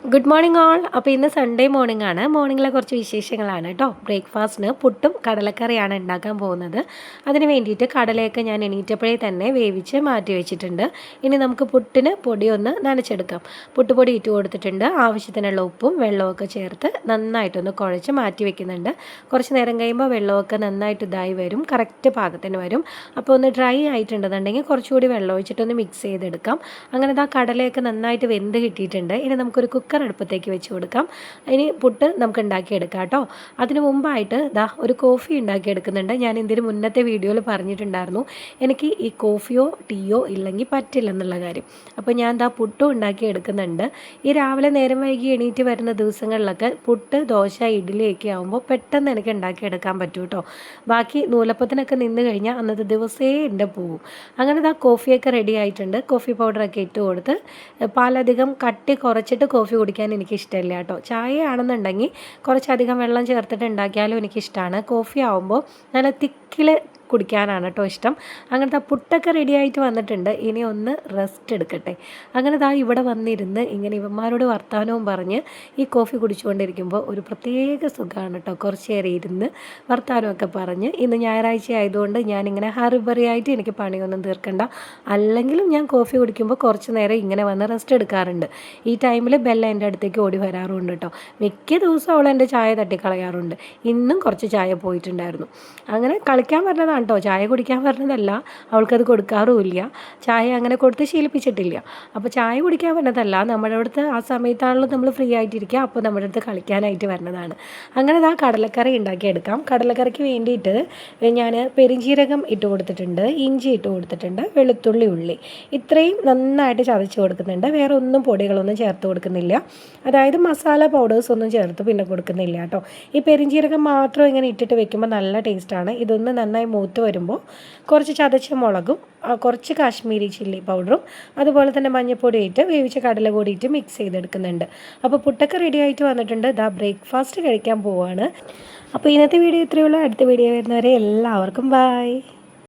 Good morning all. അപ്പോൾ ഇന്ന് Sunday morning ആണ്. മോർണിംഗിലെ കുറച്ച് വിശേഷങ്ങളാണ് കേട്ടോ. ബ്രേക്ക്ഫാസ്റ്റിന് പുട്ടും കടലക്കറിയാണ് ഉണ്ടാക്കാൻ പോകുന്നത്. അതിന് വേണ്ടിയിട്ട് കടലയൊക്കെ ഞാൻ എണീറ്റപ്പോഴേ തന്നെ വേവിച്ച് മാറ്റി വെച്ചിട്ടുണ്ട്. ഇനി നമുക്ക് പുട്ടിന് പൊടി ഒന്ന് നനച്ചെടുക്കാം. പുട്ടുപൊടി ഇട്ട് കൊടുത്തിട്ടുണ്ട്. ആവശ്യത്തിനുള്ള ഉപ്പും വെള്ളമൊക്കെ ചേർത്ത് നന്നായിട്ടൊന്ന് കുഴച്ച് മാറ്റി വെക്കുന്നുണ്ട്. കുറച്ച് നേരം കഴിയുമ്പോൾ വെള്ളമൊക്കെ നന്നായിട്ട് ഇതായി വരും, കറക്റ്റ് പാകത്തിന് വരും. അപ്പോൾ ഒന്ന് ഡ്രൈ ആയിട്ടുണ്ടെന്നുണ്ടെങ്കിൽ കുറച്ചുകൂടി വെള്ളം ഒഴിച്ചിട്ടൊന്ന് മിക്സ് ചെയ്തെടുക്കാം. അങ്ങനെ ആ കടലയൊക്കെ നന്നായിട്ട് വെന്ത് കിട്ടിയിട്ടുണ്ട്. ഇനി നമുക്കൊരു കുക്കർ അടുപ്പത്തേക്ക് വെച്ച് കൊടുക്കാം. ഇനി പുട്ട് നമുക്ക് ഉണ്ടാക്കിയെടുക്കാം കേട്ടോ. അതിന് മുമ്പായിട്ട് ഒരു കോഫി ഉണ്ടാക്കിയെടുക്കുന്നുണ്ട്. ഞാൻ ഇതിന് മുന്നത്തെ വീഡിയോയിൽ പറഞ്ഞിട്ടുണ്ടായിരുന്നു എനിക്ക് ഈ കോഫിയോ ടീയോ ഇല്ലെങ്കിൽ പറ്റില്ല എന്നുള്ള കാര്യം. അപ്പോൾ ഞാൻ പുട്ടും ഉണ്ടാക്കിയെടുക്കുന്നുണ്ട്. ഈ രാവിലെ നേരം വൈകി എണീറ്റ് വരുന്ന ദിവസങ്ങളിലൊക്കെ പുട്ട്, ദോശ, ഇഡ്ഡലിയൊക്കെ ആകുമ്പോൾ പെട്ടെന്ന് എനിക്ക് ഉണ്ടാക്കിയെടുക്കാൻ പറ്റും കേട്ടോ. ബാക്കി നൂലപ്പത്തിനൊക്കെ നിന്ന് കഴിഞ്ഞാൽ അന്നത്തെ ദിവസമേ എൻ്റെ പോവും. അങ്ങനെ കോഫിയൊക്കെ റെഡി ആയിട്ടുണ്ട്. കോഫി പൗഡറൊക്കെ ഇട്ട് കൊടുത്ത് പാലധികം കട്ടി കുറച്ചിട്ട് കോഫി കുടിക്കാൻ എനിക്കിഷ്ടമില്ല കേട്ടോ. ചായ ആണെന്നുണ്ടെങ്കിൽ കുറച്ചധികം വെള്ളം ചേർത്തിട്ട് ഉണ്ടാക്കിയാലും എനിക്കിഷ്ടമാണ്. കോഫി ആവുമ്പോൾ നല്ല തിക്കിൽ കുടിക്കാനാണ് കേട്ടോ ഇഷ്ടം. അങ്ങനത്തെ പുട്ടൊക്കെ റെഡി ആയിട്ട് വന്നിട്ടുണ്ട്. ഇനി ഒന്ന് റെസ്റ്റ് എടുക്കട്ടെ. അങ്ങനെ ഇവിടെ വന്നിരുന്ന് ഇങ്ങനെ ഇവന്മാരോട് വർത്തമാനവും പറഞ്ഞ് ഈ കോഫി കുടിച്ചുകൊണ്ടിരിക്കുമ്പോൾ ഒരു പ്രത്യേക സുഖമാണ് കേട്ടോ. കുറച്ച് നേരം ഇരുന്ന് വർത്തമാനമൊക്കെ പറഞ്ഞ്, ഇന്ന് ഞായറാഴ്ച ആയതുകൊണ്ട് ഞാനിങ്ങനെ ഹറിബറിയായിട്ട് എനിക്ക് പണിയൊന്നും തീർക്കണ്ട. അല്ലെങ്കിലും ഞാൻ കോഫി കുടിക്കുമ്പോൾ കുറച്ച് നേരം ഇങ്ങനെ വന്ന് റെസ്റ്റ് എടുക്കാറുണ്ട്. ഈ ടൈമിൽ ബെല്ല എൻ്റെ അടുത്തേക്ക് ഓടി വരാറുണ്ട് കേട്ടോ. മിക്ക ദിവസവും അവൾ എൻ്റെ ചായ തട്ടിക്കളയാറുണ്ട്. ഇന്നും കുറച്ച് ചായ പോയിട്ടുണ്ടായിരുന്നു. അങ്ങനെ കളിക്കാൻ പറഞ്ഞതാണ് കേട്ടോ, ചായ കുടിക്കാൻ പറഞ്ഞതല്ല. അവൾക്കത് കൊടുക്കാറുമില്ല. ചായ അങ്ങനെ കൊടുത്ത് ശീലിപ്പിച്ചിട്ടില്ല. അപ്പോൾ ചായ കുടിക്കാൻ പറഞ്ഞതല്ല, നമ്മുടെ അടുത്ത് ആ സമയത്താണല്ലോ നമ്മൾ ഫ്രീ ആയിട്ടിരിക്കുക. അപ്പോൾ നമ്മുടെ അടുത്ത് കളിക്കാനായിട്ട് വരുന്നതാണ്. അങ്ങനെ കടലക്കറി ഉണ്ടാക്കിയെടുക്കാം. കടലക്കറിക്ക് വേണ്ടിയിട്ട് ഞാൻ പെരിഞ്ജീരകം ഇട്ട് കൊടുത്തിട്ടുണ്ട്, ഇഞ്ചി ഇട്ട് കൊടുത്തിട്ടുണ്ട്, വെളുത്തുള്ളി, ഉള്ളി ഇത്രയും നന്നായിട്ട് ചതച്ച് കൊടുക്കുന്നുണ്ട്. വേറെ ഒന്നും പൊടികളൊന്നും ചേർത്ത് കൊടുക്കുന്നില്ല. അതായത് മസാല പൗഡേഴ്സ് ഒന്നും ചേർത്ത് പിന്നെ കൊടുക്കുന്നില്ല കേട്ടോ. ഈ പെരിഞ്ജീരകം മാത്രം ഇങ്ങനെ ഇട്ടിട്ട് വെക്കുമ്പോൾ നല്ല ടേസ്റ്റാണ്. ഇതൊന്ന് നന്നായി മൂത്ത് വരുമ്പോൾ കുറച്ച് ചതച്ച മുളകും കുറച്ച് കാശ്മീരി ചില്ലി പൗഡറും അതുപോലെ തന്നെ മഞ്ഞൾപ്പൊടി ഇട്ട് വേവിച്ച കടല കൂടിയിട്ട് മിക്സ് ചെയ്തെടുക്കുന്നുണ്ട്. അപ്പോൾ പുട്ടൊക്കെ റെഡി ആയിട്ട് വന്നിട്ടുണ്ട്. ബ്രേക്ക്ഫാസ്റ്റ് കഴിക്കാൻ പോവാണ്. അപ്പോൾ ഇന്നത്തെ വീഡിയോ ഇത്രയേ ഉള്ളൂ. അടുത്ത വീഡിയോ വരുന്നവരെ എല്ലാവർക്കും ബൈ.